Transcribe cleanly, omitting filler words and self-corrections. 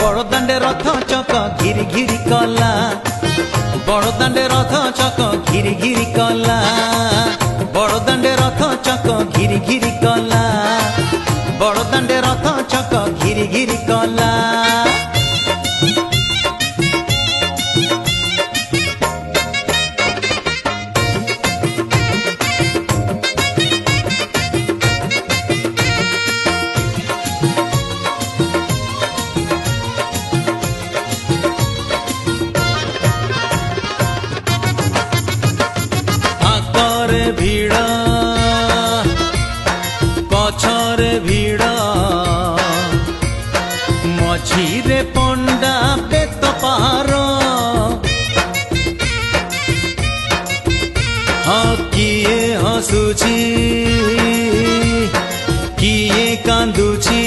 बड़दाण्डे रथ चक घिरी घिरी कला बड़दाण्डे रथ चक घिरी घिरी कला बड़दाण्डे रथ चक घिरी घिरी कला बड़दाण्डे रथ चक घिरी घिरी कला भीड़ पछरे भीड़ मझीरे पंडा बेत पार हाँ किए हसुची किए कांदुची